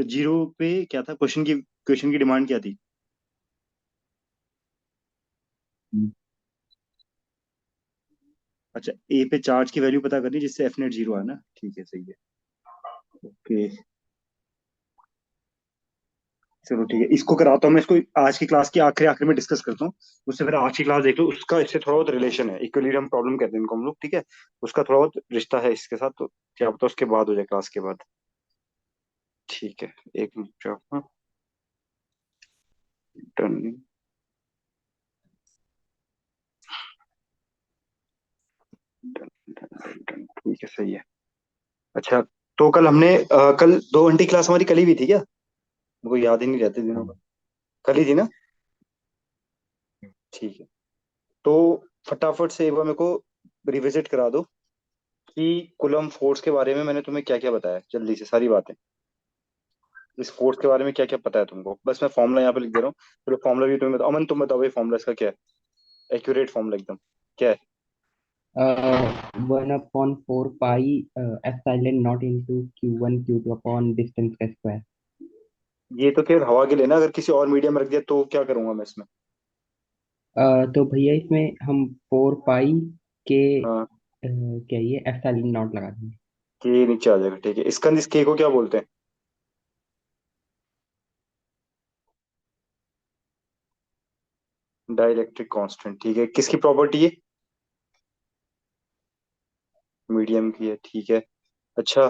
Zero पे क्या था क्वेश्चन की डिमांड क्या थी? अच्छा, ए पे चार्ज की वैल्यू पता करनी जिससे एफ नेट जीरो है ना, ठीक है सही है। ओके, चलो ठीक है, इसको कराता हूँ मैं, इसको आज की क्लास के आखिरी आखिरी में डिस्कस करता हूँ। उससे पहले आज की क्लास देख लो, उसका इससे थोड़ा बहुत रिलेशन है, इक्विलिब्रियम प्रॉब्लम कहते हैं इनको हम लोग, ठीक है। उसका थोड़ा बहुत रिश्ता है इसके साथ, तो क्या पता उसके बाद हो जाए, क्लास के बाद। ठीक है, एक मिनट रुको, हाँ। डन डन डन डन, ठीक है सही है। अच्छा, तो कल हमने कल 2 घंटे क्लास हमारी कल ही भी थी क्या? मुझे याद ही नहीं रहते दिनों का। कल ही थी ना? ठीक है, तो फटाफट से एक बार मेरे को रिविजिट करा दो कि कुलम फोर्स के बारे में मैंने तुम्हें क्या क्या बताया, जल्दी से सारी बातें। इस फोर्स के बारे में क्या क्या पता है तुमको, बस मैं फॉर्मूला यहाँ पे लिख दे रहा हूँ। चलो फॉर्मूला भी तुम्हें बताओ, अमन तुम बताओ भाई फॉर्मूला इसका क्या है, एक्यूरेट फॉर्मूला एकदम क्या है? 1/4 pi epsilon not into Q1 Q2 upon distance का स्क्वायर। ये तो केवल हवा के लिए ना, अगर किसी और मीडियम में रख दिया तो क्या करूंगा मैं इसमें? तो भैया इसमें हम 4 पाई के हाँ, क्या ये एप्सिलॉन नॉट लगा देंगे। के नीचे आ जाएगा, ठीक है। इसका इस के को क्या बोलते हैं? डाइलेक्ट्रिक कांस्टेंट, ठीक है। किसकी प्रॉपर्टी है? मीडियम की है, ठीक है। अच्छा,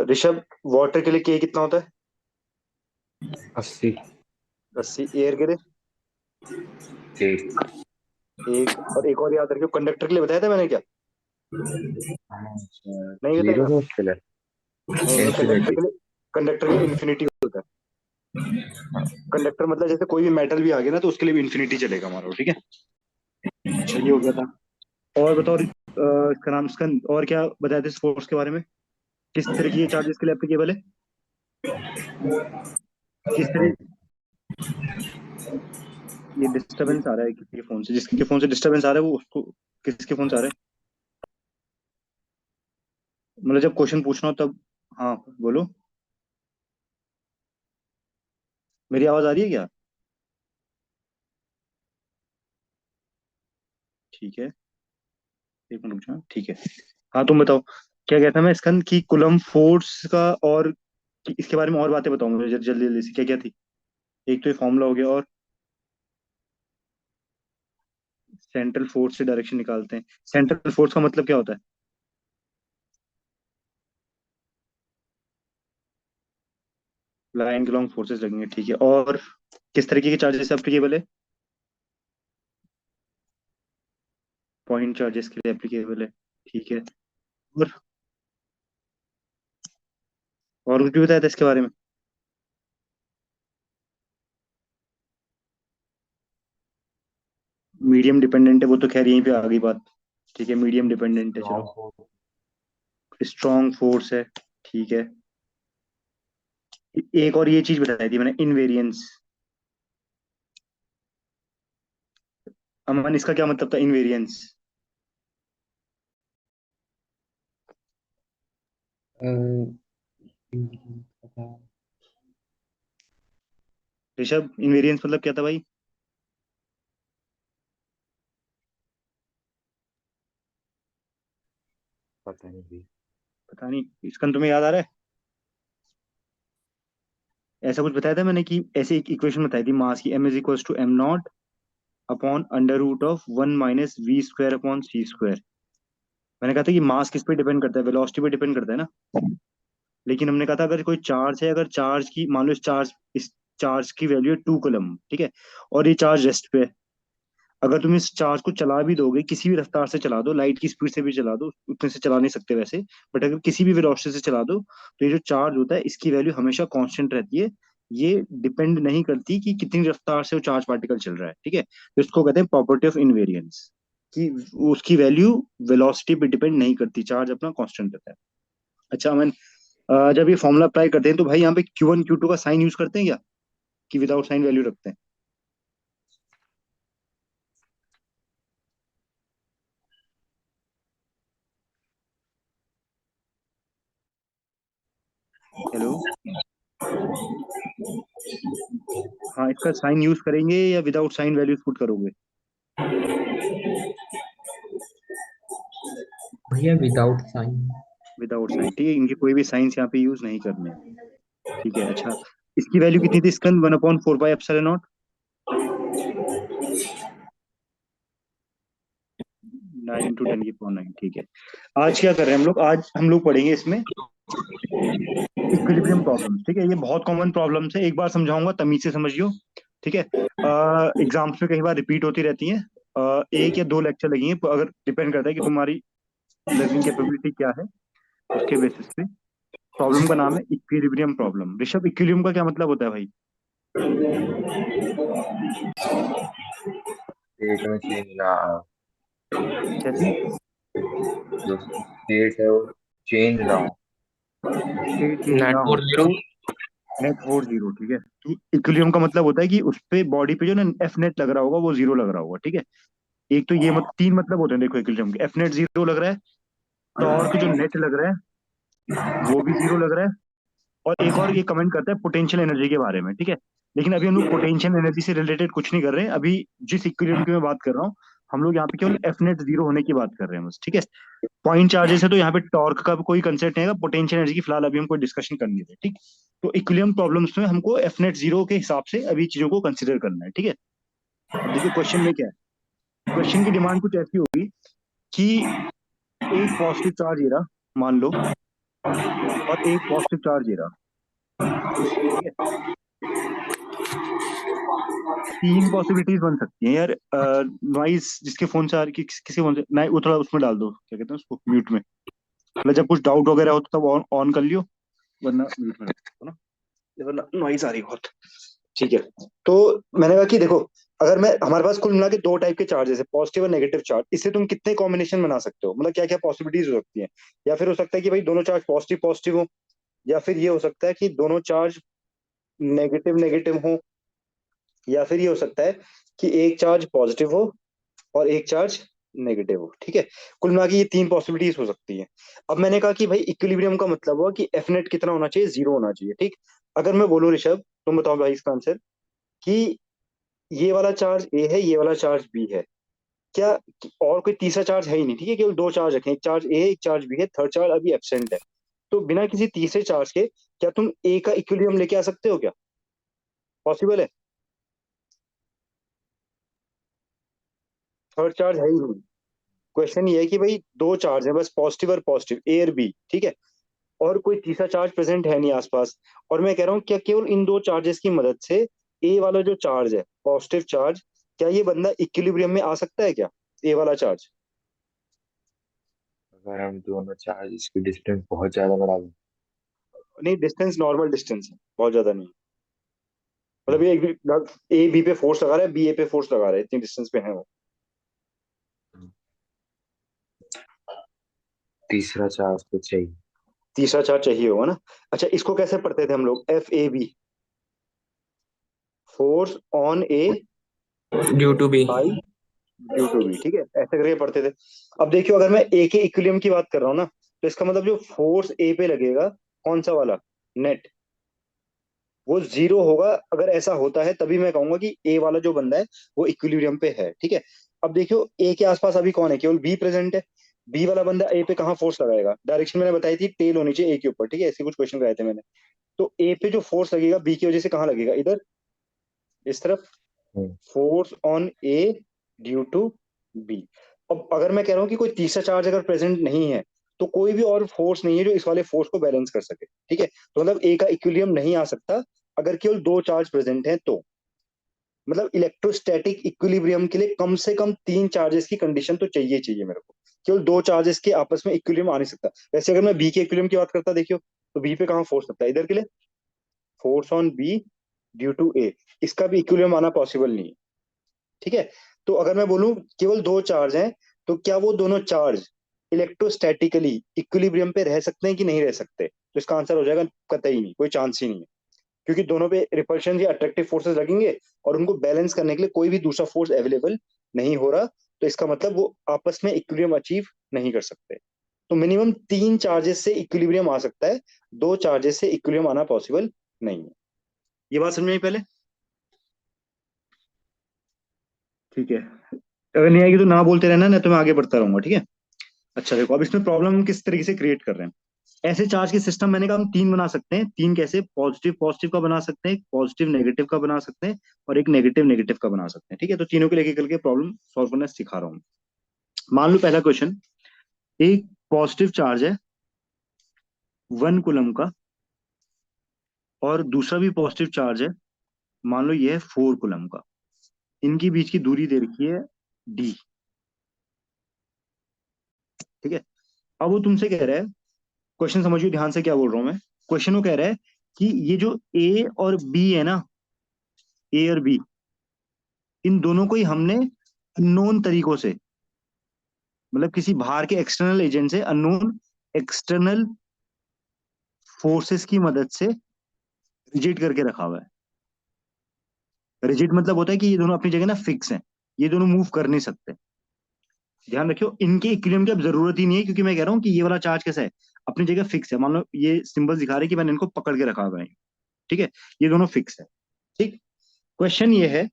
ऋषभ, वाटर के लिए के कितना होता है? 80। 80। एयर के लिए? एक। एक। और एक और याद रखियो, कंडक्टर के लिए बताया था मैंने क्या? नहीं बताया जीरो था? है उसके लिए। नहीं नहीं, इंफिनिटी। कंडक्टर के लिए इन्फिनिटी होता है। हाँ, कंडक्टर मतलब जैसे कोई भी मेटल भी आ गया ना, तो उसके लिए भी इन्फिनिटी चलेगा हमारा, ठीक है। अच्छा, ये हो गया था। और बताओ, इसका नाम, इसका और क्या बताया था इस फोर्स के बारे में? किस तरह की ये चार्जेस के लिए एप्लीकेबल है? किस तरह? ये डिस्टरबेंस आ रहा है किसी के फोन से, जिसके फोन से डिस्टरबेंस आ रहा है वो उसको, किसके फोन से आ रहा है? मतलब जब क्वेश्चन पूछना हो तब। हाँ, बोलो। मेरी आवाज आ रही है क्या? ठीक है, एक मिनट रुक जाओ, ठीक है। हाँ, तुम बताओ, क्या कहता मैं स्कंद की कुलम फोर्स का, और इसके बारे में और बातें बताओ मुझे जल्दी जल्दी से, क्या क्या थी? एक तो ये फॉर्मूला हो गया, और सेंट्रल फोर्स से डायरेक्शन निकालते हैं। सेंट्रल फोर्स का मतलब क्या होता है? लाइन के लॉन्ग फोर्सेस लगेंगे, ठीक है। और किस तरीके के चार्जेस एप्लीकेबल है? पॉइंट चार्जेस के लिए एप्लीकेबल है, ठीक है। और कुछ भी बताया था इसके बारे में? मीडियम डिपेंडेंट है, वो तो खैर यहीं पे आ गई बात। ठीक है, मीडियम डिपेंडेंट है, चलो। स्ट्रॉन्ग फोर्स है, ठीक है। एक और ये चीज बताई थी मैंने, इनवेरियंस। अमन, इसका क्या मतलब था, इनवेरियंस? ऋषभ, इनवेरियंस मतलब क्या था भाई? पता नहीं। पता नहीं, इसका तुम्हें याद आ रहा है? ऐसा कुछ बताया था मैंने कि ऐसे एक इक्वेशन बताई थी मास की, M is equals to M naught upon under root of 1 - v² upon c²। मैंने कहा था कि मास किस पे डिपेंड करता है, वेलोसिटी पे डिपेंड करता है ना। लेकिन हमने कहा था अगर कोई चार्ज है, अगर चार्ज की मान लो, इस चार्ज की वैल्यू है 2 कूलम, ठीक है। और ये चार्ज रेस्ट पे है। अगर तुम इस चार्ज को चला भी दोगे, किसी भी रफ्तार से चला दो, लाइट की स्पीड से भी चला दो, उतने से चला नहीं सकते वैसे, बट अगर किसी भी वेलोसिटी से चला दो, तो ये जो चार्ज होता है इसकी वैल्यू हमेशा कांस्टेंट रहती है। ये डिपेंड नहीं करती कि कितनी रफ्तार से वो चार्ज पार्टिकल चल रहा है, ठीक है। तो इसको कहते हैं प्रॉपर्टी ऑफ इनवेरियंस, कि उसकी वैल्यू वेलोसिटी पे डिपेंड नहीं करती, चार्ज अपना कांस्टेंट रहता है। अच्छा अमन, जब ये फॉर्मूला अप्लाई करते हैं तो भाई यहाँ पे Q1 Q2 का साइन यूज करते हैं क्या, कि विदाउट साइन वैल्यू रखते हैं? हेलो? हाँ, इसका साइन यूज करेंगे या विदाउट साइन वैल्यूज पुट करोगे? भैया विदाउट साइन। विदाउट साइन, ठीक है, इनके कोई भी साइंस यहाँ पे यूज नहीं करने हैं। ठीक है, अच्छा, इसकी वैल्यू कितनी थी स्कंद? 1/4 पाई एप्सिलॉन नॉट। 9 × 10⁹, ठीक है। आज क्या कर रहे हैं हम लोग? आज हम लोग पढ़ेंगे इसमें इक्विलिब्रियम प्रॉब्लम्स। ठीक है, ये बहुत कॉमन प्रॉब्लम्स है, एक बार समझाऊंगा तमीज से समझियो। ठीक है, एग्जाम्स में कई बार रिपीट होती रहती हैं। एक या दो लेक्चर लगेंगे, अगर डिपेंड करता है कि तुम्हारी लर्निंग कैपेबिलिटी क्या है, उसके बेसिस पे। प्रॉब्लम का नाम है इक्विलिब्रियम प्रॉब्लम। ऋषभ, इक्विलिब्रियम का क्या मतलब होता है भाई? स्टेट में चेंज ना, क्या चीज? जो स्टेट है वो चेंज ना हो। स्टेट चेंज नेट ना हो फॉर जीरो। तो नेट वोट जीरो। ठीक है, तो इक्विलिब्रियम का मतलब होता है कि उस पे बॉडी पे जो ना एफ नेट लग रहा होगा वो जीरो लग रहा होगा। ठीक है, एक तो ये तीन मतलब होते हैं देखो इक्विलिब्रियम के। एफ नेट जीरो लग रहा है, टॉर्क जो नेट लग रहा है वो भी जीरो लग रहा है, और एक और ये कमेंट करता है पोटेंशियल एनर्जी के बारे में। ठीक है, लेकिन अभी हम लोग पोटेंशियल एनर्जी से रिलेटेड कुछ नहीं कर रहे हैं अभी। जिस इक्विलिब्रियम की मैं बात कर रहा हूँ, हम लोग यहाँ पे केवल एफ नेट जीरो होने की बात कर रहे हैं बस। ठीक है, पॉइंट चार्जेस है तो यहाँ पे टॉर्क का कोई कंसेप्ट नहीं है, पोटेंशियल एनर्जी की फिलहाल अभी हम कोई डिस्कशन करनी है। ठीक, तो इक्विलिब्रियम प्रॉब्लम्स में हमको एफ नेट जीरो के हिसाब से अभी चीजों को कंसिडर करना है। ठीक है, अब देखिए क्वेश्चन में क्या है। क्वेश्चन की डिमांड कुछ ऐसी होगी कि एक पॉजिटिव चार्ज ये रहा, मान लो, और एक पॉजिटिव चार्ज ये रहा। ठीक है, तीन पॉसिबिलिटीज बन सकती हैं यार। नॉइस जिसके फोन से आ रही, किसी फोन से नहीं, वो थोड़ा उसमें डाल दो, क्या कहते हैं उसको, म्यूट में। मतलब जब कुछ डाउट वगैरह हो तो तब ऑन ऑन कर लियो, वरना म्यूट में रखो ना, वरना नॉइज आ रही है बहुत। ठीक है, तो मैंने कहा कि देखो, अगर मैं, हमारे पास कुल मिला के दो टाइप के चार्जेस है, पॉजिटिव और नेगेटिव चार्ज। इससे तुम कितने कॉम्बिनेशन बना सकते हो, मतलब क्या क्या पॉसिबिलिटीज हो सकती हैं। या फिर हो सकता है कि भाई दोनों चार्ज पॉजिटिव पॉजिटिव हो, या फिर ये हो सकता है कि दोनों चार्ज नेगेटिव नेगेटिव हो, या फिर ये हो सकता है कि एक चार्ज पॉजिटिव हो और एक चार्ज नेगेटिव हो। ठीक है, कुल मिला के ये तीन पॉसिबिलिटीज हो सकती हैं। अब मैंने कहा कि भाई इक्विलिब्रियम का मतलब हुआ कि एफ नेट कितना होना चाहिए? जीरो होना चाहिए। ठीक, अगर मैं बोलूं ऋषभ, तुम बताओ भाई इसका आंसर, कि ये वाला चार्ज ए है, ये वाला चार्ज बी है, क्या और कोई तीसरा चार्ज है ही नहीं? ठीक है, केवल दो चार्ज रखें, एक चार्ज ए एक चार्ज बी है, थर्ड चार्ज अभी एब्सेंट है। तो बिना किसी तीसरे चार्ज के क्या तुम ए का इक्विलिब्रियम लेके आ सकते हो क्या? पॉसिबल है? थर्ड चार्ज है ही नहीं। क्वेश्चन ये है कि भाई दो चार्ज है बस, पॉजिटिव और पॉजिटिव, ए और बी। ठीक है, और कोई तीसरा चार्ज प्रेजेंट है नहीं आसपास। और मैं कह रहा हूँ क्या केवल इन दो चार्जेस की मदद से ए वाला जो चार्ज है, पॉजिटिव चार्ज, क्या ये बंदा इक्विलिब्रियम में आ सकता है क्या, ए वाला चार्ज? अगर हम दोनों चार्ज की डिस्टेंस बहुत ज्यादा बढ़ा दें। नहीं, डिस्टेंस नॉर्मल डिस्टेंस है, बहुत ज्यादा नहीं। मतलब हम्म, ये ए बी पे फोर्स लगा रहा है, बी ए पे फोर्स लगा रहा है, इतनी डिस्टेंस पे है वो। तीसरा चार्ज तो चाहिए। तीसरा चार्ज चाहिए होगा ना। अच्छा, इसको कैसे पढ़ते थे हम लोग? F A B, force on A due to B. By due to B. ठीक है, ऐसे करके पढ़ते थे। अब देखियो, अगर मैं ए के इक्विलिब्रियम की बात कर रहा हूँ ना, तो इसका मतलब जो फोर्स ए पे लगेगा, कौन सा वाला, नेट, वो जीरो होगा। अगर ऐसा होता है तभी मैं कहूंगा कि ए वाला जो बंदा है वो इक्विलिब्रियम पे है। ठीक है, अब देखियो ए के आसपास अभी कौन है? केवल बी प्रेजेंट है। बी वाला बंदा ए पे कहाँ फोर्स लगाएगा? डायरेक्शन मैंने बताई थी, टेल होनी चाहिए ए के ऊपर। ठीक है, ऐसे कुछ क्वेश्चन कराए थे मैंने। तो ए पे जो फोर्स लगेगा बी की वजह से कहाँ लगेगा? इधर, इस तरफ। हम्म, force on A due to B. अब अगर मैं कह रहा हूँ कि कोई तीसरा चार्ज अगर प्रेजेंट नहीं है, तो कोई भी और फोर्स नहीं है जो इस वाले फोर्स को बैलेंस कर सके। ठीक है, तो मतलब ए का इक्विलिब्रियम नहीं आ सकता अगर केवल दो चार्ज प्रेजेंट हैं तो। मतलब इलेक्ट्रोस्टैटिक इक्विलिब्रियम के लिए कम से कम तीन चार्जेस की कंडीशन तो चाहिए चाहिए मेरे को। केवल दो चार्जेस के आपस में इक्विलिब्रियम आ नहीं सकता। वैसे अगर मैं बी के इक्विलिब्रियम की बात करता, देखियो, तो बी पे कहाँ फोर्स लगता है? इधर के लिए, force on B due to A, इसका भी इक्विलिब्रियम आना पॉसिबल नहीं है। ठीक है, तो अगर मैं बोलूं केवल दो चार्ज हैं, तो क्या वो दोनों चार्ज इलेक्ट्रोस्टैटिकली इक्विलिब्रियम पे रह सकते हैं कि नहीं रह सकते? तो इसका आंसर हो जाएगा कतई नहीं, कोई चांस ही नहीं है। क्योंकि दोनों पे रिपल्शन या अट्रैक्टिव फोर्सेस लगेंगे, और उनको बैलेंस करने के लिए कोई भी दूसरा फोर्स अवेलेबल नहीं हो रहा। तो इसका मतलब वो आपस में इक्विलिब्रियम अचीव नहीं कर सकते। तो मिनिमम तीन चार्जेस से इक्विलिब्रियम आ सकता है, दो चार्जेस से इक्विलिब्रियम आना पॉसिबल नहीं है। ये बात समझ में आई पहले? ठीक है, अगर नहीं आएगी तो ना बोलते रहना, नहीं तो मैं आगे बढ़ता रहूंगा, ठीक है। अच्छा देखो, अब इसमें प्रॉब्लम हम किस तरीके से क्रिएट कर रहे हैं। ऐसे चार्ज के सिस्टम मैंने कहा हम तीन बना सकते हैं। तीन कैसे? पॉजिटिव पॉजिटिव का बना सकते हैं, एक पॉजिटिव नेगेटिव का बना सकते हैं, और एक नेगेटिव नेगेटिव का बना सकते हैं, ठीक है। तो तीनों को लेके करके प्रॉब्लम सॉल्व करना सिखा रहा हूँ। मान लो पहला क्वेश्चन, एक पॉजिटिव चार्ज है 1 कूलम का, और दूसरा भी पॉजिटिव चार्ज है, मान लो ये है 4 कूलम का। इनकी बीच की दूरी दे रखी है डी, ठीक है। अब वो तुमसे कह रहा है, क्वेश्चन समझिए ध्यान से क्या बोल रहा हूं मैं। क्वेश्चन वो कह रहा है कि ये जो ए और बी है ना, ए और बी, इन दोनों को ही हमने अननोन तरीकों से, मतलब किसी बाहर के एक्सटर्नल एजेंट से, अननोन एक्सटर्नल फोर्सेस की मदद से रिजिड करके रखा हुआ है। रिजिड मतलब होता है कि ये दोनों अपनी जगह ना फिक्स हैं, ये दोनों मूव कर नहीं सकते। ध्यान रखियो, इनके इक्विलिब्रियम की अब जरूरत ही नहीं है, क्योंकि मैं कह रहा हूँ कि ये वाला चार्ज कैसा है, अपनी जगह फिक्स है। मान लो ये सिंबल दिखा रहे हैं कि मैंने इनको पकड़ के रखा हुआ है, ठीक है। ये दोनों फिक्स है, ठीक। क्वेश्चन ये है,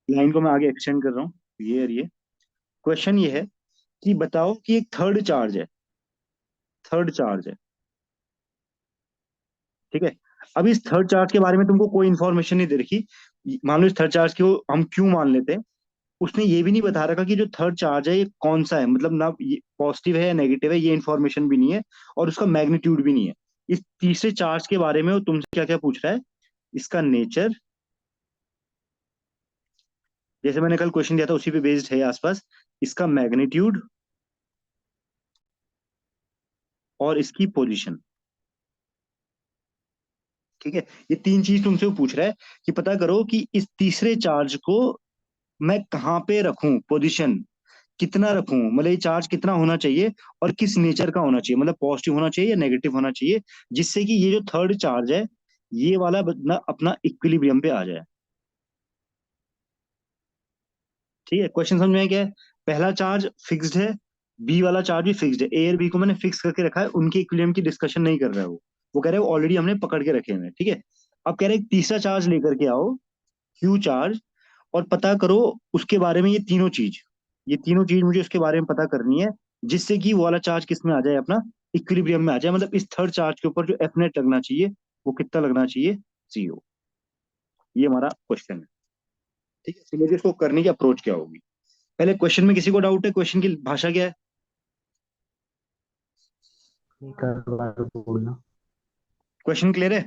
लाइन को मैं आगे एक्सटेंड कर रहा हूँ, ये और ये। क्वेश्चन ये है कि बताओ कि एक थर्ड चार्ज है, थर्ड चार्ज है, ठीक है। अब इस थर्ड चार्ज के बारे में तुमको कोई इन्फॉर्मेशन नहीं दे रखी। मान लो इस थर्ड चार्ज को हम क्यों मान लेते हैं। उसने ये भी नहीं बता रखा कि जो थर्ड चार्ज है ये कौन सा है, मतलब ना ये पॉजिटिव है या नेगेटिव है, ये इन्फॉर्मेशन भी नहीं है, और उसका मैग्नीट्यूड भी नहीं है। इस तीसरे चार्ज के बारे में वो तुमसे क्या क्या पूछ रहा है, इसका नेचर, जैसे मैंने कल क्वेश्चन दिया था उसी पे बेस्ड है आसपास, इसका मैग्नीट्यूड और इसकी पोजीशन, ठीक है। ये तीन चीज तुमसे वो पूछ रहा है कि पता करो कि इस तीसरे चार्ज को मैं कहाँ पे रखूं, पोजीशन कितना रखूं, मतलब ये चार्ज कितना होना चाहिए, और किस नेचर का होना चाहिए, मतलब पॉजिटिव होना चाहिए या नेगेटिव होना चाहिए, जिससे कि ये जो थर्ड चार्ज है ये वाला ना अपना इक्विलिब्रियम पे आ जाए, ठीक है। क्वेश्चन समझ में आया क्या है? पहला चार्ज फिक्स्ड है, बी वाला चार्ज भी फिक्स्ड है, ए और बी को मैंने फिक्स करके रखा है, उनके इक्विलिब्रियम की डिस्कशन नहीं कर रहा है वो कह रहे हैं ऑलरेडी हमने पकड़ के रखे हुए हैं, ठीक है। अब कह रहे हैं तीसरा चार्ज लेकर के आओ, क्यू चार्ज, और पता करो उसके बारे में ये तीनों चीज मुझे उसके बारे में पता करनी है, जिससे कि वो वाला चार्ज किस में आ जाए, अपना इक्विलिब्रियम में आ जाए। मतलब इस थर्ड चार्ज के ऊपर जो एफ नेट लगना चाहिए वो कितना लगना चाहिए, 0। ये हमारा क्वेश्चन है, ठीक है। तो मुझे इसको करने की अप्रोच क्या होगी। पहले क्वेश्चन में किसी को डाउट है, क्वेश्चन की भाषा क्या है? एक बार बोलना। क्वेश्चन क्लियर है?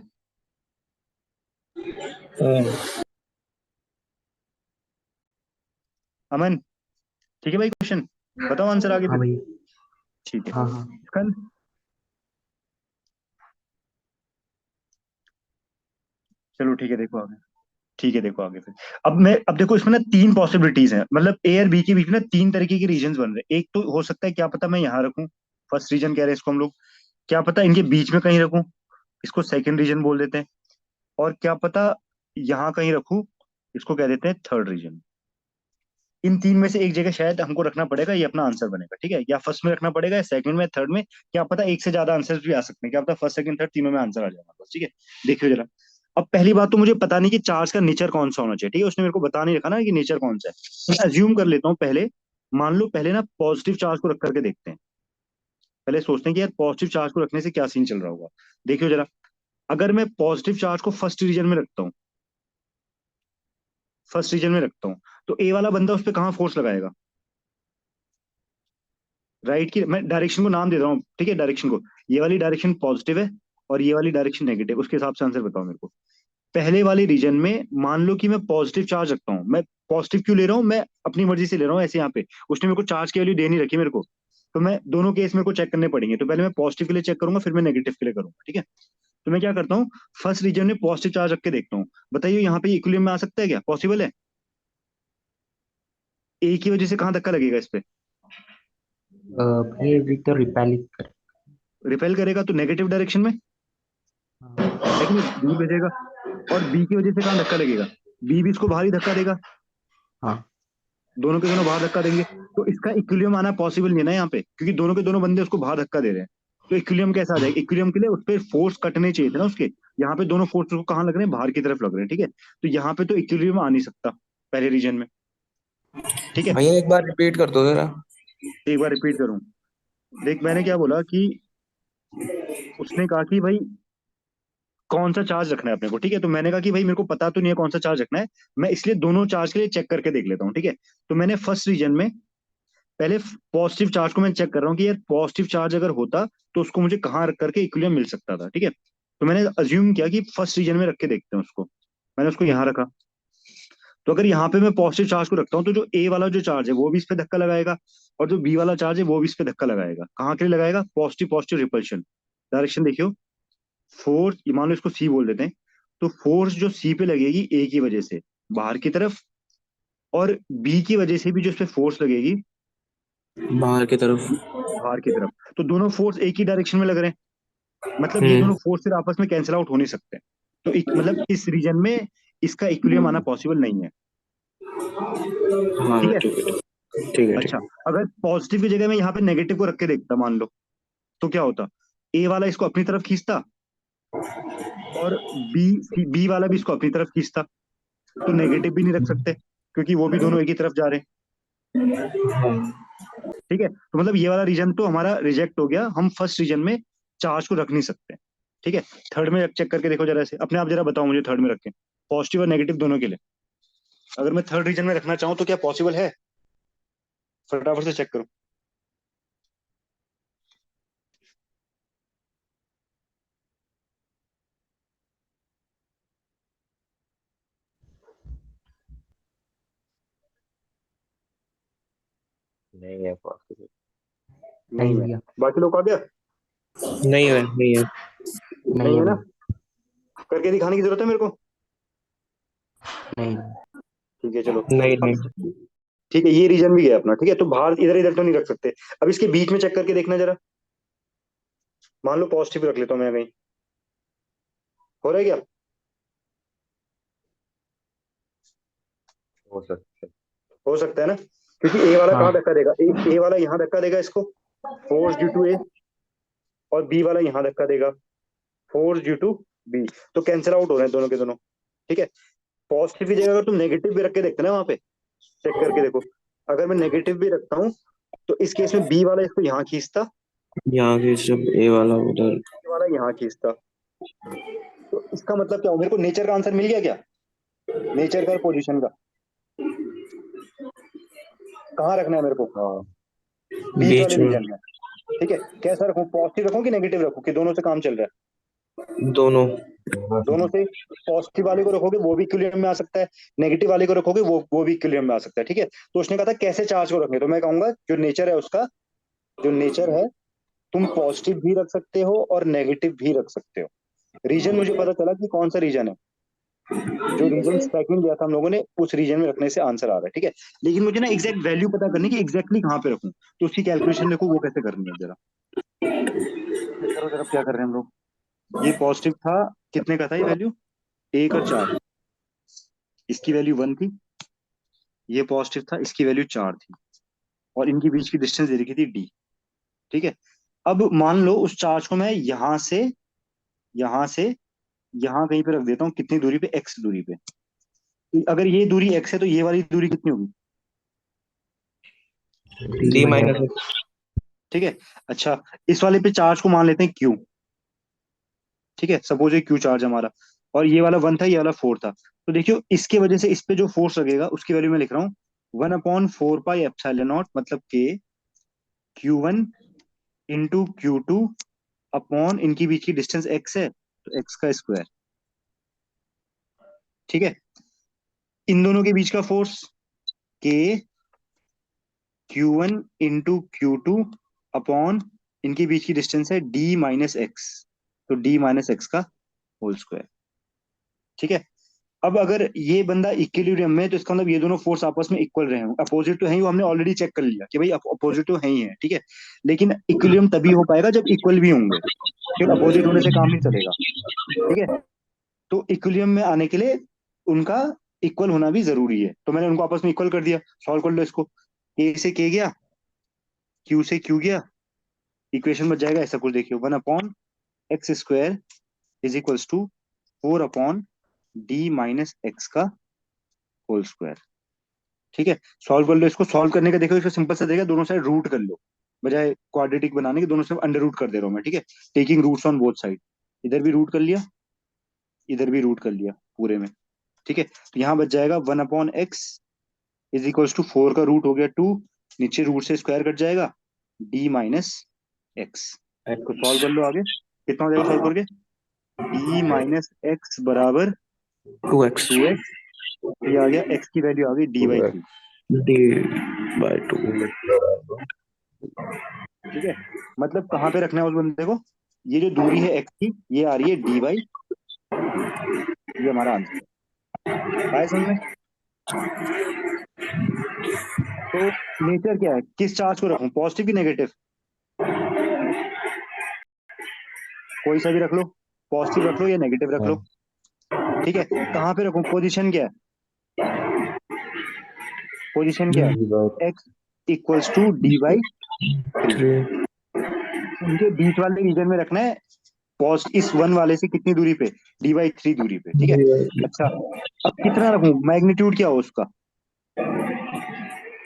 अमन, ठीक है भाई, क्वेश्चन बताओ, आंसर आगे हाँ फिर। भाई। ठीक है, हाँ हाँ। इसका चलो ठीक है, देखो आगे। ठीक है, देखो आगे फिर। अब देखो इसमें ना तीन पॉसिबिलिटीज हैं, मतलब ए और बी के बीच में ना तीन तरीके के रीजन बन रहे हैं। एक तो हो सकता है, क्या पता मैं यहाँ रखूं, फर्स्ट रीजन कह रहे हैं इसको हम लोग। क्या पता इनके बीच में कहीं रखूं, इसको सेकंड रीजन बोल देते हैं। और क्या पता यहाँ कहीं रखूं, इसको कह देते हैं थर्ड रीजन। इन तीन में से एक जगह शायद हमको रखना पड़ेगा, ये अपना आंसर बनेगा, ठीक है। या फर्स्ट में रखना पड़ेगा, या सेकंड में, थर्ड में। क्या पता एक से ज्यादा आंसर्स भी आ सकते हैं, क्या पता फर्स्ट सेकंड थर्ड तीनों में आंसर आ जाएगा, बस, ठीक है। देखियो जरा, अब पहली बात तो मुझे पता नहीं कि चार्ज का नेचर कौन सा होना चाहिए, ठीक है। उसने मेरे को बता नहीं रखा ना कि नेचर कौन सा है। मैं अज्यूम कर लेता हूँ पहले, मान लो पहले ना पॉजिटिव चार्ज को रख करके देखते हैं। पहले सोचते हैं कि यार पॉजिटिव चार्ज को रखने से क्या सीन चल रहा होगा। देखियो जरा, अगर मैं पॉजिटिव चार्ज को फर्स्ट रीजन में रखता हूँ, फर्स्ट रीजन में रखता हूँ, तो ए वाला बंदा उस पर कहाँ फोर्स लगाएगा, राइट की। मैं डायरेक्शन को नाम दे रहा हूँ, ठीक है, डायरेक्शन को। ये वाली डायरेक्शन पॉजिटिव है, और ये वाली डायरेक्शन नेगेटिव, उसके हिसाब से आंसर बताओ मेरे को। पहले वाले रीजन में मान लो कि मैं पॉजिटिव चार्ज रखता हूँ। मैं पॉजिटिव क्यों ले रहा हूँ, मैं अपनी मर्जी से ले रहा हूँ ऐसे, यहाँ पे उसने मेरे को चार्ज की वैल्यू दे नहीं रखी मेरे को। तो मैं दोनों केस मेरे को चेक करने पड़ेंगे, तो पहले मैं पॉजिटिव के लिए चेक करूंगा, फिर मैं नेगेटिव के लिए करूंगा, ठीक है। तो मैं क्या करता हूँ, फर्स्ट रीजन में पॉजिटिव चार्ज रख के देखता हूँ। बताइए यहाँ पे इक्विलिब्रियम में आ सकता है क्या, पॉसिबल है? ए की वजह से कहाँ धक्का लगेगा इस पे, ये भी तो रिपेलिंग कर। रिपेल करेगा तो नेगेटिव डायरेक्शन में, हाँ। है कि नहीं, दूर भेजेगा। और बी की वजह से कहाँ धक्का लगेगा, बी भी इसको बाहर ही धक्का देगा, हाँ। दोनों के दोनों बाहर धक्का देंगे। तो इसका इक्विलिब्रियम आना पॉसिबल नहीं है ना यहाँ पे, क्योंकि दोनों के दोनों बंदे उसको बाहर धक्का दे रहे हैं। तो इक्विलिब्रियम कैसा आ जाएगा, इक्विलिब्रियम के लिए उस पर फोर्स कटने चाहिए थे ना उसके। यहाँ पे दोनों फोर्स को कहाँ लग रहे हैं, बाहर की तरफ लग रहे हैं, ठीक है। तो यहाँ पे तो इक्विलिब्रियम आ नहीं सकता, पहले रीजन में। ठीक है, भैया एक बार रिपीट कर दो जरा। एक बार रिपीट करूं। देख मैंने क्या बोला कि उसने कहा कि भाई कौन सा चार्ज रखना है अपने को। ठीक है, तो मैंने कहा कि भाई मेरे को पता तो नहीं है कौन सा चार्ज रखना है, मैं इसलिए दोनों चार्ज के लिए चेक करके देख लेता हूँ। ठीक है, तो मैंने फर्स्ट रीजन में पहले पॉजिटिव चार्ज को मैं चेक कर रहा हूँ कि यार पॉजिटिव चार्ज अगर होता तो उसको मुझे कहाँ रख करके इक्विलिब्रियम मिल सकता था। ठीक है, तो मैंने अज्यूम किया कि फर्स्ट रीजन में रख के देखते हैं उसको। मैंने उसको यहाँ रखा, तो अगर यहाँ पे मैं पॉजिटिव चार्ज को रखता हूँ तो जो ए वाला जो चार्ज है वो भी इस पे धक्का लगाएगा, और जो बी वाला चार्ज है वो भी इस पे धक्का लगाएगा। कहाँ के लिए लगाएगा? Positive positive repulsion. डायरेक्शन देखियो, फोर्स मान लो इसको सी बोल देते हैं, तो फोर्स जो सी पे लगेगी ए की वजह से बाहर की तरफ, और बी की वजह से भी जो इस पे फोर्स लगेगी बाहर की तरफ। बाहर की तरफ, तो दोनों फोर्स एक ही डायरेक्शन में लग रहे हैं। मतलब ये दोनों हम्म। फोर्स फिर आपस में कैंसिल आउट हो नहीं सकते। तो मतलब इस रीजन में इसका इक्विलिब्रियम आना पॉसिबल नहीं है। हाँ ठीक है, ठीक है ठीक है ठीक अच्छा, अगर पॉजिटिव की जगह मैं यहाँ पे नेगेटिव को रख के देखता मान लो, तो क्या होता? ए वाला इसको अपनी तरफ खींचता, और बी वाला भी इसको अपनी तरफ खींचता। तो नेगेटिव भी नहीं रख सकते क्योंकि वो भी दोनों एक ही तरफ जा रहे हैं। है। हाँ। ठीक है, तो मतलब ये वाला रीजन तो हमारा रिजेक्ट हो गया, हम फर्स्ट रीजन में चार्ज को रख नहीं सकते। ठीक है, थर्ड में चेक करके देखो जरा, ऐसे अपने आप जरा बताओ मुझे थर्ड में रख के, पॉजिटिव और नेगेटिव दोनों के लिए अगर मैं थर्ड रीजन में रखना चाहूँ तो क्या पॉसिबल है? फटाफट से चेक करो। नहीं है पॉसिबल। नहीं नहीं है। भैया, बाकी लोग का गया? नहीं है नहीं है। नहीं नहीं है है ना? भैया, करके दिखाने की जरूरत है मेरे को? नहीं। ठीक है चलो। नहीं अब नहीं। ठीक है, ये रीजन भी गया अपना। ठीक है, तो बाहर इधर इधर तो नहीं रख सकते। अब इसके बीच में चेक करके देखना जरा, मान लो पॉजिटिव रख लेता हूँ मैं कहीं, हो रहा है क्या? हो सकता है। हो सकता है ना, क्योंकि ए वाला कहाँ हाँ। धक्का देगा? ए वाला यहाँ धक्का देगा इसको, फोर्स ड्यू टू ए, और बी वाला यहाँ धक्का देगा, फोर्स ड्यू टू बी। तो कैंसिल आउट हो रहे हैं दोनों के दोनों। ठीक है, पॉजिटिव की जगह अगर तुम नेगेटिव भी रख के देखते ना वहां पे, चेक करके देखो, अगर मैं नेगेटिव भी रखता हूँ तो इस केस में बी वाला इसको यहाँ खींचता, यहाँ की जब ए वाला उधर। बी वाला यहाँ खींचता। तो इसका मतलब क्या हो? मेरे को नेचर का आंसर मिल गया क्या? नेचर का पोजीशन का कहाँ रखना है मेरे को? हाँ। बीच वाले बीच में। रीजन में। ठीक है, कैसा रखूं? पॉजिटिव रखूं कि नेगेटिव रखूं, कि दोनों से काम चल रहा है? दोनों। दोनों से। दोनों से। पॉजिटिव वाले को रखोगे वो भी इक्विलिब्रियम में आ सकता है, नेगेटिव वाले को रखोगे वो भी इक्विलिब्रियम में आ सकता है। ठीक है, तो उसने कहा था कैसे चार्ज को रखें, तो मैं कहूंगा जो नेचर है उसका, जो नेचर है, तुम पॉजिटिव भी रख सकते हो और नेगेटिव भी रख सकते हो। रीजन मुझे पता चला कि कौन सा रीजन है, जो रीजन स्पेक्यूम दिया था हम लोगों ने उस रीजन में रखने से आंसर आ रहा है। ठीक है, लेकिन मुझे ना एग्जैक्ट वैल्यू पता करनी कि एग्जैक्टली कहाँ पे रखूं, तो उसकी कैलकुलेशन देखो वो कैसे करनी है जरा। चेक करो जरा क्या कर रहे हैं हम लोग। ये पॉजिटिव था, कितने का था ये वैल्यू? 1 और 4, इसकी वैल्यू 1 थी। ये पॉजिटिव था, इसकी वैल्यू 4 थी, और इनके बीच की डिस्टेंस दे रखी थी डी। ठीक है, अब मान लो उस चार्ज को मैं यहां से यहां कहीं पे रख देता हूँ, कितनी दूरी पे? एक्स दूरी पे। तो अगर ये दूरी एक्स है तो ये वाली दूरी कितनी होगी? D D minus minus. X. ठीक है, अच्छा, इस वाले पे चार्ज को मान लेते हैं क्यू। ठीक है, सपोज ये क्यू चार्ज हमारा, और ये वाला 1 था, ये वाला 4 था। तो देखियो इसके वजह से इस पे जो फोर्स लगेगा उसकी वैल्यू मैं लिख रहा हूँ 1/4 पाई एप्सिलॉन नॉट, मतलब के Q1 × Q2 अपॉन इनकी बीच की डिस्टेंस एक्स है तो एक्स का स्क्वायर। ठीक है, इन दोनों के बीच का फोर्स के Q1 × Q2 अपॉन इनके बीच की डिस्टेंस है D-x, तो D-x का होल स्क्वायर। ठीक है, अब अगर ये बंदा इक्विलिब्रियम में है, तो इसका मतलब ये दोनों फोर्स आपस में इक्वल रहे होंगे। अपोजिट तो है ही, वो हमने ऑलरेडी चेक कर लिया कि भाई अपोजिट तो है ही है। ठीक है, लेकिन इक्विलिब्रियम तभी हो पाएगा जब इक्वल भी होंगे, फिर अपोजिट होने से काम नहीं चलेगा। ठीक है, तो इक्विलिब्रियम में आने के लिए उनका इक्वल होना भी जरूरी है, तो मैंने उनको आपस में इक्वल कर दिया। सॉल्व कर लो इसको, ए से के गया, क्यू से क्यू गया, इक्वेशन बच जाएगा ऐसा कुछ, देखियो 1/x² is equals to 4/D-x का होल स्क्वायर। ठीक है, सॉल्व कर लो इसको। सॉल्व करने का देखो, इसको सिंपल सा देगा, दोनों साइड रूट कर लो, बजाय क्वाड्रेटिक बनाने के दोनों साइड अंडर रूट कर दे रहा हूँ मैं, ठीक है। Taking roots on both side, इधर भी रूट कर लिया, इधर भी रूट कर लिया पूरे में, ठीक है। तो यहाँ बच जाएगा 1/x इज इक्वल्स टू 4 का रूट हो गया 2, नीचे रूट से स्क्वायर कट जाएगा, d माइनस एक्स। इसको सॉल्व कर लो आगे, कितना हो जाएगा सॉल्व करके, d माइनस एक्स बराबर 2x 2x। ये आ गया, x की वैल्यू आ गई d/3, d/2। ठीक है। मतलब कहाँ पे रखना है उस बंदे को, ये जो दूरी है x की, ये आ रही है d/3, ये हमारा आंसर है। आया समझ में? तो नेचर क्या है, किस चार्ज को रखूं, पॉजिटिव की नेगेटिव, कोई सा भी रख लो, पॉजिटिव रख लो या नेगेटिव रख लो, ठीक है। कहाँ पे रखूं, पोजीशन क्या है, पोजीशन क्या है, x इक्वल्स टू d/3, 3 इनके बीच वाले रीजन में रखना है, पॉस्ट इस 1 वाले से कितनी दूरी पे, d/3 दूरी पे, ठीक है। अच्छा, अब कितना रखूं, मैग्नीट्यूड क्या हो उसका,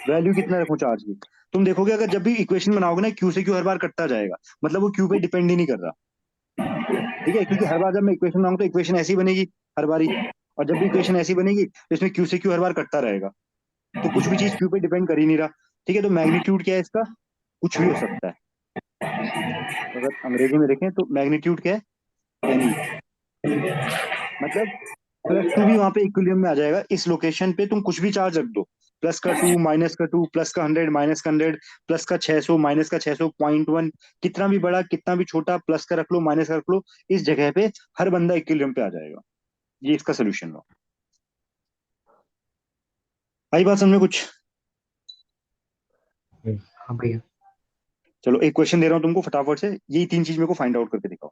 वैल्यू कितना रखूं चार्ज की। तुम देखोगे अगर जब भी इक्वेशन बनाओगे ना, क्यू से क्यू हर बार कटता जाएगा, मतलब वो क्यू पे डिपेंड ही नहीं कर रहा, ठीक है। क्योंकि हर बार जब मैं इक्वेशन बनाऊंगा तो इक्वेशन ऐसी बनेगी हर बारी, और जब भी इक्वेशन ऐसी बनेगी तो इसमें क्यू से क्यू हर बार कटता रहेगा, तो कुछ भी चीज क्यू पे डिपेंड कर ही नहीं रहा, ठीक है। तो मैग्नीट्यूड क्या है इसका, कुछ भी हो सकता है। अगर अंग्रेजी में देखें तो मैग्नीट्यूड क्या है, एनी, मतलब +2 भी वहां पे इक्विलिब्रियम में आ जाएगा, इस लोकेशन पे तुम कुछ भी चार्ज रख दो, +2 -2 +100 -100 +600 -600 0.1, कितना भी बड़ा कितना भी छोटा, प्लस का रख लो माइनस का रख लो, इस जगह पे हर बंदा इक्विलिब्रियम पे आ जाएगा। ये इसका सोल्यूशन हुआ। आई बात समझ में कुछ? हाँ भैया। चलो एक क्वेश्चन दे रहा हूँ तुमको फटाफट से, ये तीन चीज मेरे को फाइंड आउट करके दिखाओ।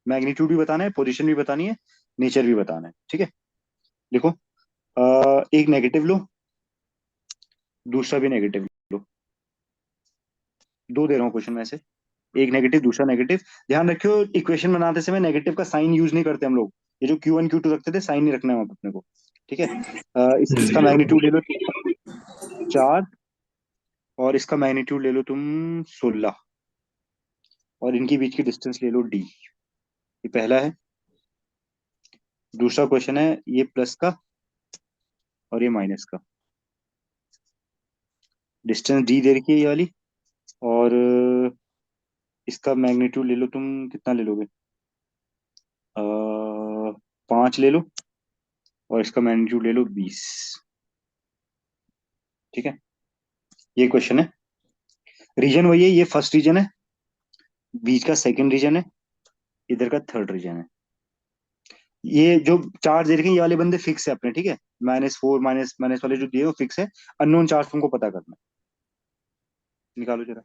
मैग्नीट्यूड भी बताना है, पोजीशन भी बतानी है, नेचर भी बताना है, ठीक है। देखो, एक नेगेटिव लो, दूसरा भी नेगेटिव लो, दो दे रहा हूँ क्वेश्चन में से, एक नेगेटिव दूसरा नेगेटिव। ध्यान रखियो, इक्वेशन बनाते समय नेगेटिव का साइन यूज नहीं करते हम लोग, ये जो Q1 Q2 रखते थे, साइन नहीं रखना है वहां पे अपने को, ठीक है। इसका मैग्नीट्यूड ले लो 4, और इसका मैग्नीट्यूड ले लो तुम 16, और इनके बीच की डिस्टेंस ले लो d। ये पहला है। दूसरा क्वेश्चन है, ये प्लस का और ये माइनस का, डिस्टेंस d दे रखी है ये वाली, और इसका मैग्नीट्यूड ले लो तुम, कितना ले लोगे, 5 ले लो, और इसका मैग्नीट्यूड ले लो 20, ठीक है। ये क्वेश्चन है। रीजन वही है, ये फर्स्ट रीजन है, बीच का सेकंड रीजन है, इधर का थर्ड रीजन है। ये जो चार्ज दे रखे हैं ये वाले बंदे फिक्स है अपने, ठीक है। -4 माइनस माइनस वाले जो दिए वो फिक्स है, अननोन चार्ज तुमको पता करना है। निकालो जरा।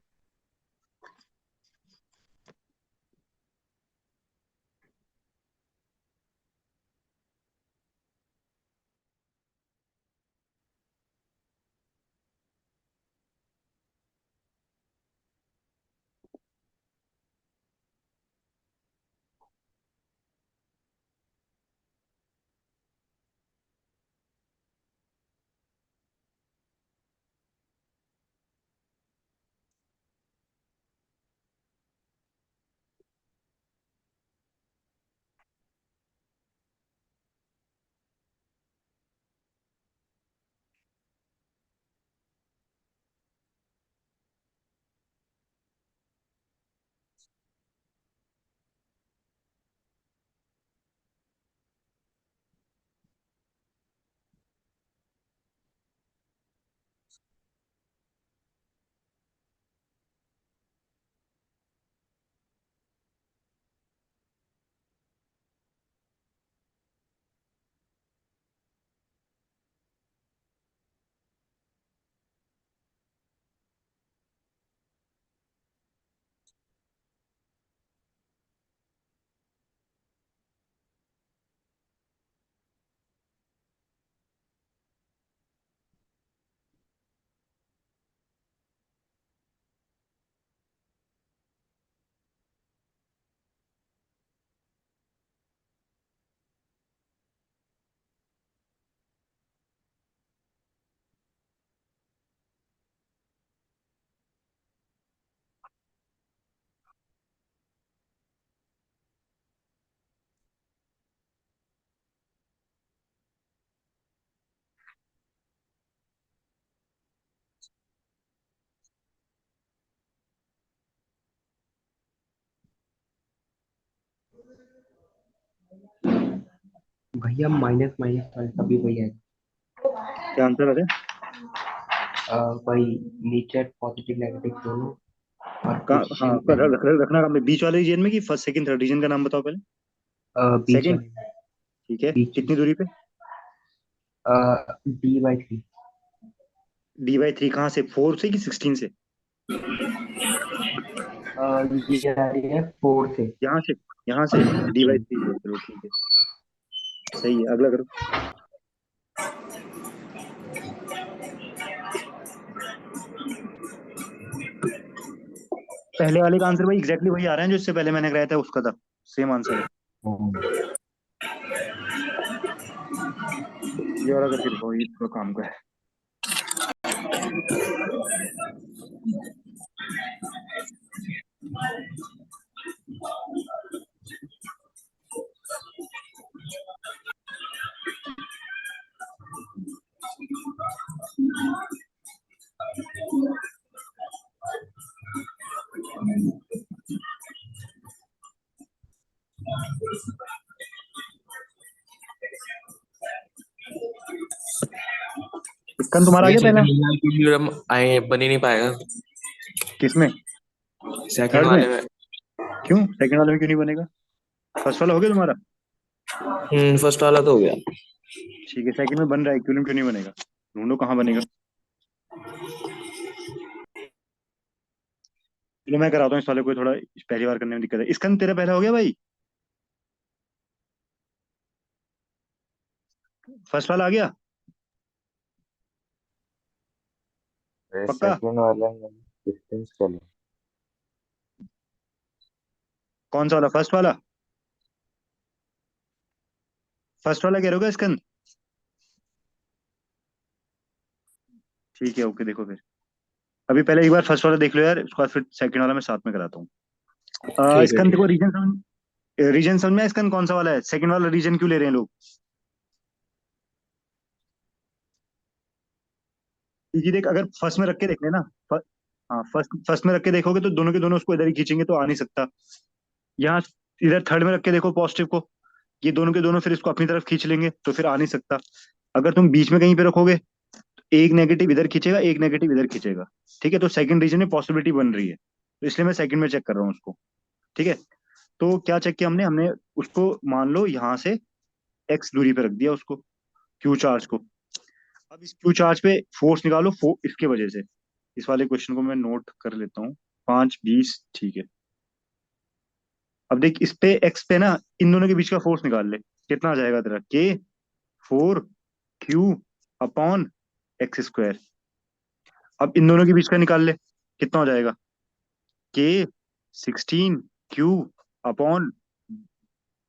भैया माइनस माइनस तभी वही है। क्या आंसर है? वही नीचे पॉजिटिव नेगेटिव दोनों और हाँ, क्वेश्चन रखना कहाँ पे? बीच वाले रीजन में कि फर्स्ट सेकंड थर्ड रीजन का नाम बताओ पहले। बीच सेकंड, वाले में, ठीक है। बीच कितनी दूरी पे? D/3। D/3 कहाँ से? 4 से कि 16 से? ये आ रही है 4 से। यहाँ से, यहाँ से D/3 से, चलो ठीक है, सही है। अगला करो। पहले वाले का आंसर भाई एग्जैक्टली वही आ रहा है जो इससे पहले मैंने कराया था, उसका था, सेम आंसर है। ये वाला करके दिखाओ, ये थोड़ा काम का है। इसका तुम्हारा आ ये गया पहला? सेकंड वाला थ्योरम आए बन ही नहीं पाएगा किसमें? सेकंड थर्ड में? वाले में। क्यों सेकंड वाले में क्यों नहीं बनेगा? फर्स्ट वाला हो गया तुम्हारा? फर्स्ट वाला तो हो गया। ठीक है, सेकंड में बन रहा है, क्यों नहीं बनेगा? ढूंढो कहाँ बनेगा। चलो मैं कराता हूँ इस वाले को, थोड़ा पहली बार करने में दिक्कत है। इसका तेरा पहला हो गया भाई? फर्स्ट वाला आ गया पक्का? सेकंड वाला में डिस्टेंस चलो। कौन सा वाला? फर्स्ट वाला? फर्स्ट वाला कह रहे हो क्या इसका? ठीक है, ओके, देखो फिर। अभी पहले एक बार फर्स्ट वाला देख लो यार, उसके बाद फिर सेकंड वाला मैं साथ में कराता हूँ। ठीक है इसका ठीक देखो, रीजन समझ में आया? इसका कौन सा वाला है? सेकंड वाला रीजन क्यों ले रहे हैं लोग? क्योंकि देख, अगर फर्स्ट में रख के देख लेना, हाँ, फर्स्ट फर्स्ट में रख के देखोगे तो दोनों के दोनों उसको इधर ही खींचेंगे तो आ नहीं सकता। यहाँ इधर थर्ड में रख के देखो पॉजिटिव को, ये दोनों के दोनों फिर इसको अपनी तरफ खींच लेंगे तो फिर आ नहीं सकता। अगर तुम बीच में कहीं पे रखोगे, एक नेगेटिव इधर खींचेगा, एक नेगेटिव इधर खींचेगा। ठीक है, तो सेकंड रीजन में पॉसिबिलिटी बन रही है, तो इसलिए मैं सेकंड में चेक कर रहा हूँ उसको। ठीक है, तो क्या चेक किया हमने? हमने उसको मान लो यहाँ से एक्स दूरी पे रख दिया उसको, क्यू चार्ज को। अब इस क्यू चार्ज पे फोर्स निकालो, इसके वजह से। इस वाले क्वेश्चन को मैं नोट कर लेता हूँ। 5 20, ठीक है। अब देख, इस पे एक्स पे ना, इन दोनों के बीच का फोर्स निकाल ले। कितना आ जाएगा तेरा? K 4 Q upon x²। अब इन दोनों के बीच का निकाल ले, कितना हो जाएगा? K 16 Q upon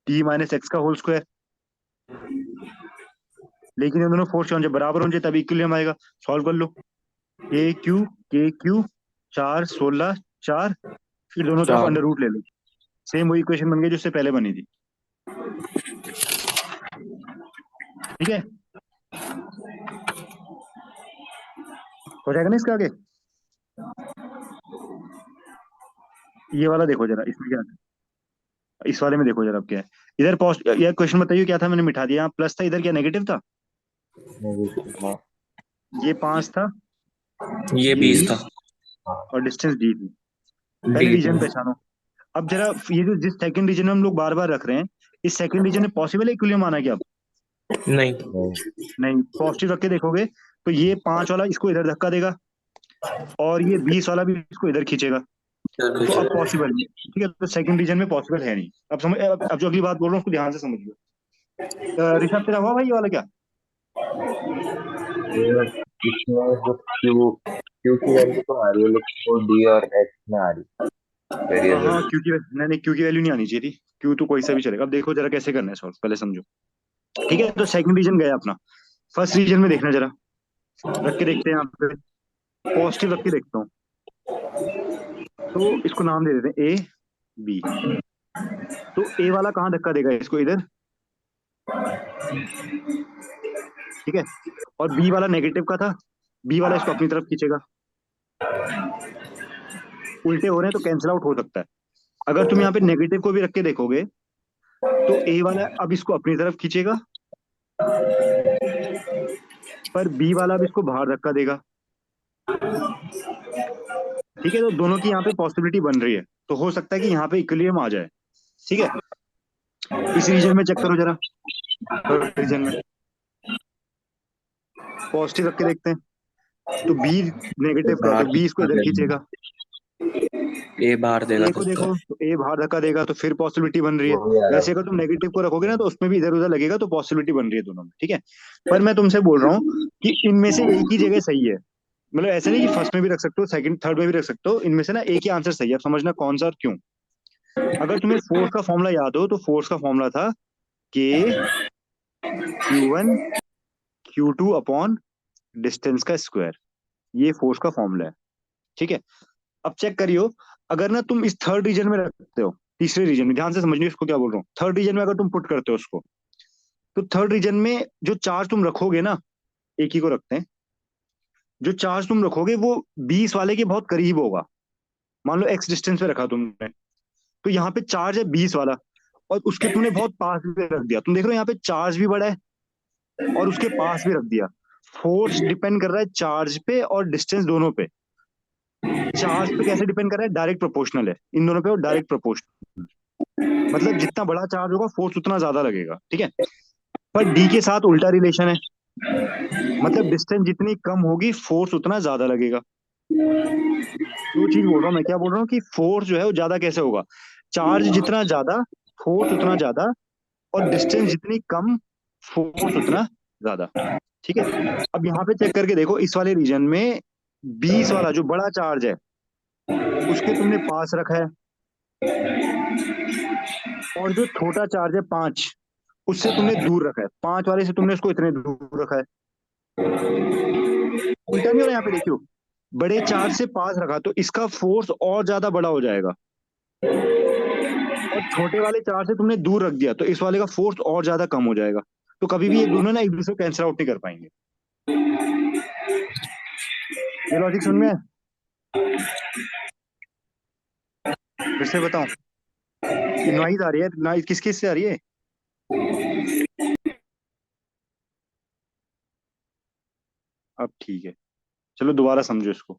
D - x²। लेकिन ये दोनों फोर्स होने बराबर होने चाहिए, तभी इक्विलिब्रियम आएगा। सॉल्व कर लो। K Q 4 16 4, फिर दोनों तरफ चार। अंडर रूट ले लो। सेम वही इक्वेशन बन गई जो उससे पहले बनी थी। ठीक है, हो जाएगा ना इसका आगे? ये वाला देखो जरा, इसमें क्या है? इस वाले में देखो जरा, अब क्या है इधर पॉस्ट। यह क्वेश्चन बताइए क्या था? मैंने मिटा दिया, यहाँ प्लस था, इधर क्या नेगेटिव था? नेगेटिव। हाँ ये 5 था, ये ये 20 20, था। हाँ और डिस्टेंस D थी। पहले डी रीजन था। पहचानो। अब जरा, ये जो जिस सेकंड रीजन में हम लोग बार बार रख रहे हैं, इस सेकंड रीजन में पॉसिबल है इक्विलिब्रियम आना क्या? अब नहीं। नहीं। नहीं, पॉजिटिव रख के देखोगे तो ये 5 वाला इसको इधर धक्का देगा, और ये 20 वाला भी इसको इधर खींचेगा, तो अब पॉसिबल नहीं। ठीक है, तो सेकंड रीजन में पॉसिबल है नहीं। अब समझ, अब जो अगली बात बोल रहा हूँ उसको ध्यान से समझिए। ऋषभ तेरा हुआ भाई ये वाला क्या? ये इसमें जो क्यू क्यू की वैल्यू तो आ रही है, लेकिन वो डी और एक्स में आ रही हाँ, वेरिएबल। क्योंकि नहीं नहीं, क्यू की वैल्यू नहीं आनी चाहिए थी। क्यू तो कोई सा भी चलेगा। अब देखो जरा कैसे करना है सॉल्व, पहले समझो। ठीक है, तो सेकंड रीजन गया अपना। फर्स्ट रीजन में देखना जरा, रख के देखते हैं यहाँ पे। पॉजिटिव रख के देखता हूँ, तो इसको नाम दे देते हैं A B। तो ए वाला कहाँ धक्का देगा इसको? इधर। ठीक है, और बी वाला नेगेटिव का था, बी वाला इसको अपनी तरफ खींचेगा। उल्टे हो रहे हैं तो कैंसिल आउट हो सकता है। अगर तुम यहाँ पे नेगेटिव को भी रख के देखोगे, तो ए वाला अब इसको अपनी तरफ खींचेगा, पर बी वाला भी इसको बाहर धक्का देगा। ठीक है, तो दोनों की यहाँ पे पॉसिबिलिटी बन रही है, तो हो सकता है कि यहाँ पे इक्विलिब्रियम आ जाए। ठीक है, इस रीजन में चेक करो जरा, थर्ड रीजन में पॉजिटिव रख के देखते हैं। तो बी नेगेटिव का है, तो बी इसको इधर खींचेगा। ए बाहर देगा ए को देखो, तो ए बाहर धक्का देगा, तो फिर पॉसिबिलिटी बन रही है। वो भी आ रहा वैसे अगर तुम नेगेटिव को रखोगे ना, तो उसमें भी इधर उधर लगेगा, तो पॉसिबिलिटी बन रही है दोनों में। ठीक है, पर मैं तुमसे बोल रहा हूँ कि इनमें से एक ही जगह सही है। मतलब ऐसे नहीं कि फर्स्ट में भी रख सकते हो, सेकंड थर्ड में भी रख सकते हो, इनमें से ना एक ही आंसर सही है। अब समझना कौन सा और क्यों। अगर तुम्हें फोर्स का फॉर्मूला याद हो, तो फोर्स का फॉर्मूला था के Q1 Q2 अपॉन डिस्टेंस का स्क्वायर। ये फोर्स का फॉर्मूला है। ठीक है, अब चेक करियो, अगर ना तुम इस थर्ड रीजन में रखते हो, तीसरे रीजन में, ध्यान से समझिए इसको क्या बोल रहा हूँ। थर्ड रीजन में अगर तुम पुट करते हो उसको, तो थर्ड रीजन में जो चार्ज तुम रखोगे ना, एक ही को रखते हैं, जो चार्ज तुम रखोगे वो 20 वाले के बहुत करीब होगा। मान लो एक्स डिस्टेंस पे रखा तुमने, तो यहाँ पे चार्ज है 20 वाला, और उसके तुमने बहुत पास भी रख दिया। तुम देख रहे हो यहाँ पे चार्ज भी बड़ा है और उसके पास भी रख दिया। फोर्स डिपेंड कर रहा है चार्ज पे और डिस्टेंस दोनों पे। चार्ज पे कैसे डिपेंड कर रहा है? डायरेक्ट प्रोपोर्शनल है इन दोनों पे, और डायरेक्ट प्रोपोर्शनल। मतलब जितना बड़ा चार्ज होगा फोर्स उतना ज्यादा लगेगा। ठीक है, पर डी के साथ उल्टा रिलेशन है, मतलब डिस्टेंस जितनी कम होगी फोर्स उतना ज्यादा लगेगा। दो चीज बोल रहा हूँ मैं, क्या बोल रहा हूँ कि फोर्स जो है वो ज्यादा कैसे होगा? चार्ज जितना ज्यादा, फोर्स उतना ज्यादा, और डिस्टेंस जितनी कम, फोर्स उतना ज्यादा। ठीक है, अब यहाँ पे चेक करके देखो, इस वाले रीजन में 20 वाला जो बड़ा चार्ज है उसके तुमने पास रखा है, और जो छोटा चार्ज है 5, उससे तुमने दूर रखा है। 5 वाले से तुमने उसको इतने दूर रखा है। उल्टा नहीं हो रहा यहाँ पे, देखियो, बड़े चार्ज से पास रखा तो इसका फोर्स और ज्यादा बड़ा हो जाएगा, और छोटे वाले चार्ज से तुमने दूर रख दिया तो इस वाले का फोर्स और ज्यादा कम हो जाएगा। तो कभी भी ये दोनों ना एक दूसरे को कैंसिल आउट नहीं कर पाएंगे। ये लॉजिक समझ में आया? फिर से बताऊं, ये नॉइज आ रही है, नॉइज किस किस से आ रही है? अब ठीक है, चलो दोबारा समझो इसको।